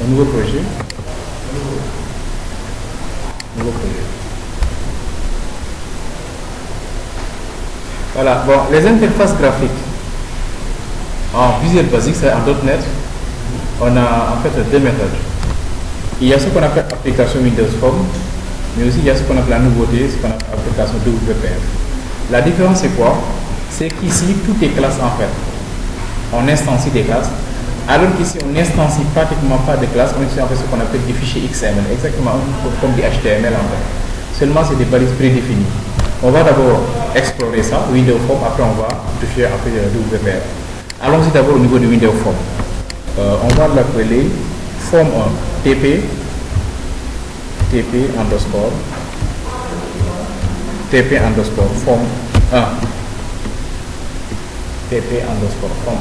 Un nouveau projet. Nouveau projet. Voilà, bon, les interfaces graphiques en Visual Basic, c'est en .NET, on a en fait deux méthodes. Il y a ce qu'on appelle application Windows Form, mais aussi il y a ce qu'on appelle la nouveauté, ce qu'on appelle application WPF. La différence c'est quoi? C'est qu'ici, tout est classe en fait. On instancie des classes, alors qu'ici, on n'instancie pratiquement pas de classes, on utilise en fait ce qu'on appelle des fichiers XML, exactement comme des HTML en fait. Seulement, c'est des balises prédéfinies. On va d'abord explorer ça, Windows Form, après on va toucher après WPF. Allons-y d'abord au niveau de Windows Form. On va l'appeler Form 1, TP underscore Form 1. TP underscore Form 1.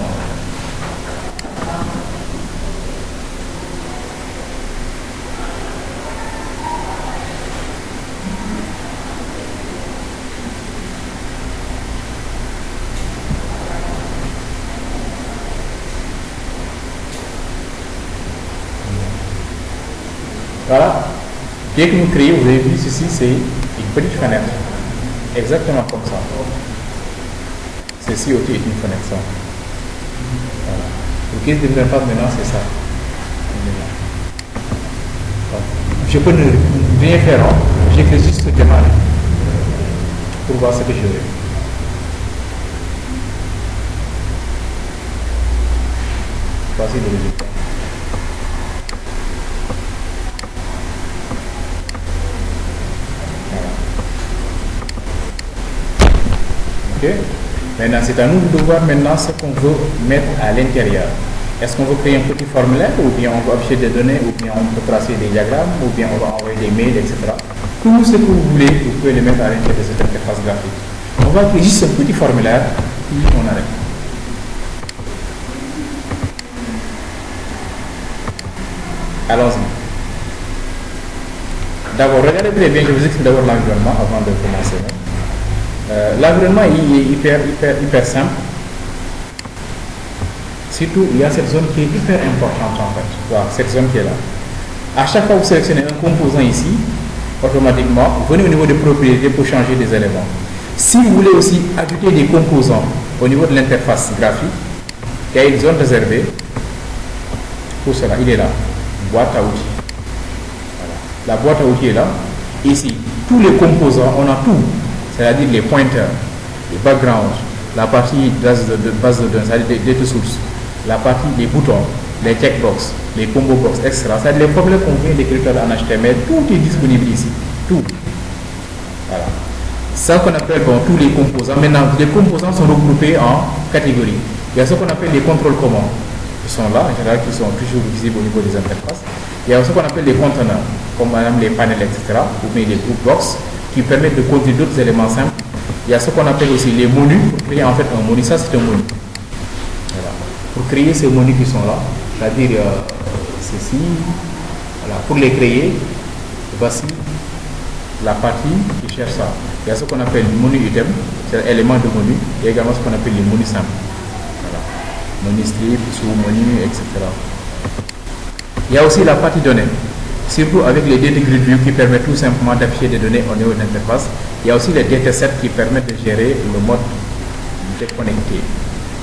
Voilà. Dès que nous créons, vous avez vu, ceci c'est une petite fenêtre. Exactement comme ça. Ceci aussi est une fenêtre. Ça. Voilà. Le case de l'interface maintenant, c'est ça. Je peux ne rien faire. J'écris juste démarrer pour voir ce que je veux. Voici le résultat. Maintenant, c'est à nous de voir maintenant ce qu'on veut mettre à l'intérieur. Est-ce qu'on veut créer un petit formulaire, ou bien on veut afficher des données, ou bien on peut tracer des diagrammes, ou bien on va envoyer des mails, etc. Tout ce que vous voulez, vous pouvez le mettre à l'intérieur de cette interface graphique. On va créer juste un petit formulaire, puis on arrête. Allons-y. D'abord, regardez très bien, je vous explique d'abord l'environnement avant de commencer. L'environnement est hyper simple. Surtout, il y a cette zone qui est hyper importante en fait. Voilà, cette zone qui est là. À chaque fois que vous sélectionnez un composant ici, automatiquement, vous venez au niveau des propriétés pour changer des éléments. Si vous voulez aussi ajouter des composants au niveau de l'interface graphique, il y a une zone réservée pour cela. Il est là. Boîte à outils. Voilà. La boîte à outils est là. Ici, tous les composants, on a tout. C'est-à-dire les pointers, les backgrounds, la partie base de données, c'est-à-dire des data sources, la partie des boutons, les checkbox, les combo box, etc. C'est-à-dire les problèmes qu'on vient d'écrire en HTML, tout est disponible ici. Tout. Voilà. Ça qu'on appelle tous les composants. Maintenant, les composants sont regroupés en catégories. Il y a ce qu'on appelle les contrôles communs, qui sont là, en général, qui sont toujours visibles au niveau des interfaces. Il y a ce qu'on appelle les conteneurs, comme madame les panels, etc., ou bien les group box, qui permettent de contenir d'autres éléments simples. Il y a ce qu'on appelle aussi les menus, pour créer en fait un menu. Ça, c'est un menu. Voilà. Pour créer ces menus qui sont là, c'est-à-dire ceci, voilà. Pour les créer, voici la partie qui cherche ça. Il y a ce qu'on appelle le menu item, c'est l'élément de menu. Il y a également ce qu'on appelle les menus simples. Voilà. Menu strip, sous-menu, etc. Il y a aussi la partie données. Surtout avec les data grid view qui permettent tout simplement d'afficher des données au niveau de l'interface. Il y a aussi les datasets qui permettent de gérer le mode déconnecté,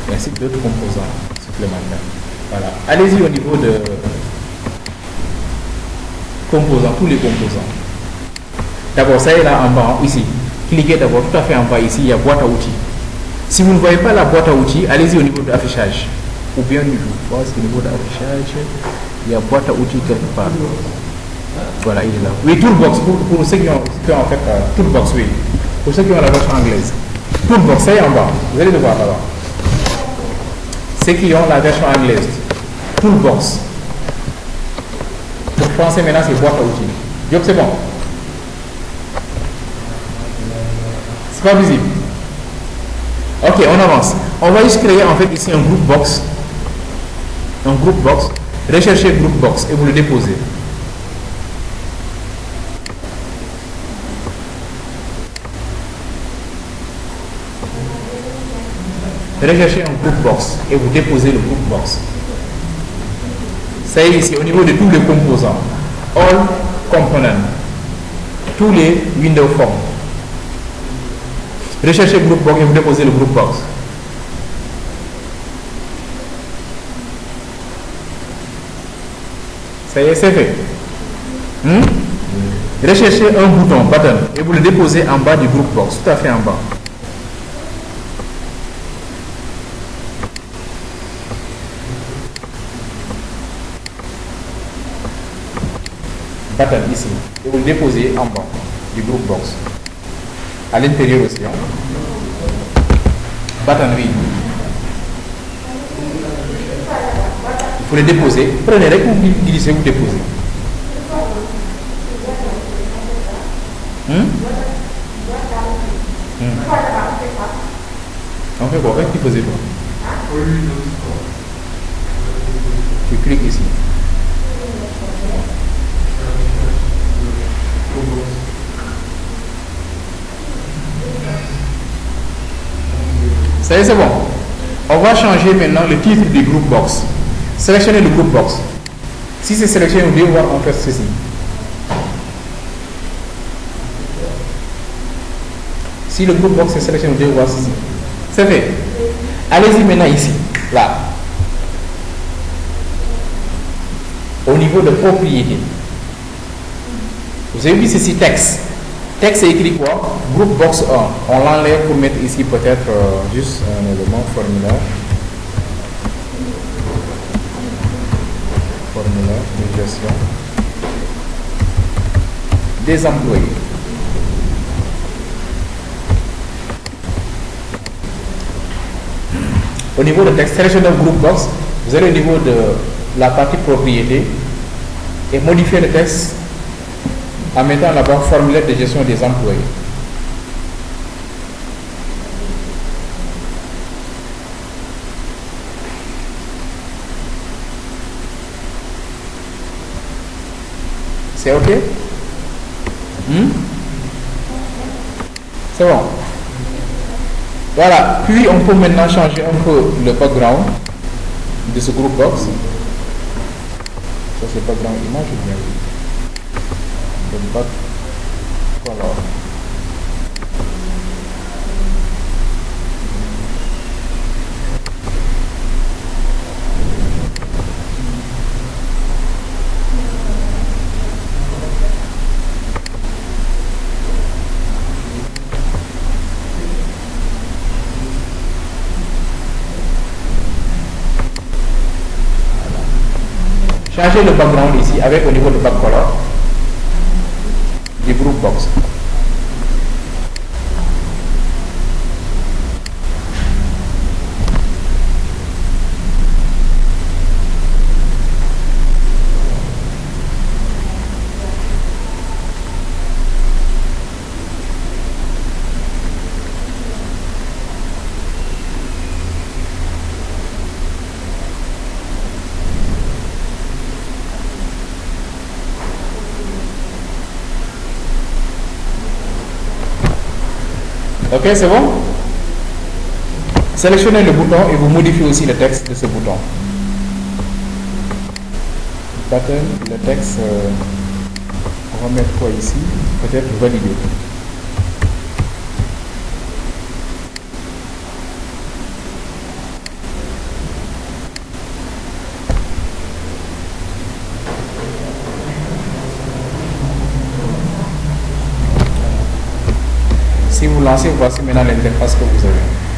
et ainsi que d'autres composants supplémentaires. Voilà. Allez-y au niveau de composants, tous les composants. D'abord, ça est là en bas, ici. Cliquez d'abord tout à fait en bas ici, il y a boîte à outils. Si vous ne voyez pas la boîte à outils, allez-y au niveau de l'affichage. Ou bien au niveau de l'affichage, il y a boîte à outils quelque part. Voilà, il est là. Oui, Toolbox, pour ceux qui ont en fait Toolbox, oui. Pour ceux qui ont la version anglaise. Toolbox, c'est en bas. Vous allez le voir là-bas. Ceux qui ont la version anglaise. Toolbox. Pour français, maintenant, c'est boîte à outils. Diop, c'est bon. C'est pas visible. Ok, on avance. On va juste créer en fait ici un group box. Un group box. Recherchez group box et vous le déposez. Recherchez un group box et vous déposez le group box. Ça y est ici, au niveau de tous les composants, all components, tous les window forms. Recherchez group box et vous déposez le group box. Ça y est, c'est fait. Recherchez un bouton, button, et vous le déposez en bas du group box, tout à fait en bas. Button ici, et vous le déposez en bas du group box. À l'intérieur aussi. Button, oui. Il faut le déposer. Prenez les vous glissez, vous déposez. On fait quoi? Qu'est-ce qu'il faisait toi? Tu cliques ici. Ça y est, c'est bon. On va changer maintenant le titre du group box. Sélectionnez le group box. Si c'est sélectionné, vous devez voir en fait ceci. Si le group box est sélectionné, vous devez voir ceci. C'est fait. Allez-y maintenant ici, là. Au niveau de propriété. Vous avez vu ceci texte. Texte c'est écrit quoi? Group box 1. On l'enlève pour mettre ici peut-être juste un élément formulaire. Formulaire de gestion des employés. Au niveau de texte, sélectionnez le group box. Vous allez au niveau de la partie propriété et modifier le texte en mettant là-bas formulaire de gestion des employés. C'est OK? C'est bon. Voilà. Puis on peut maintenant changer un peu le background de ce group box. Ça c'est background image ou bien le back color. Changez le background ici avec au niveau de back color du group box. Ok, c'est bon? Sélectionnez le bouton et vous modifiez aussi le texte de ce bouton. Button, le texte, on va mettre quoi ici? Peut-être valider. Si vous lancez, voici maintenant l'interface que vous avez.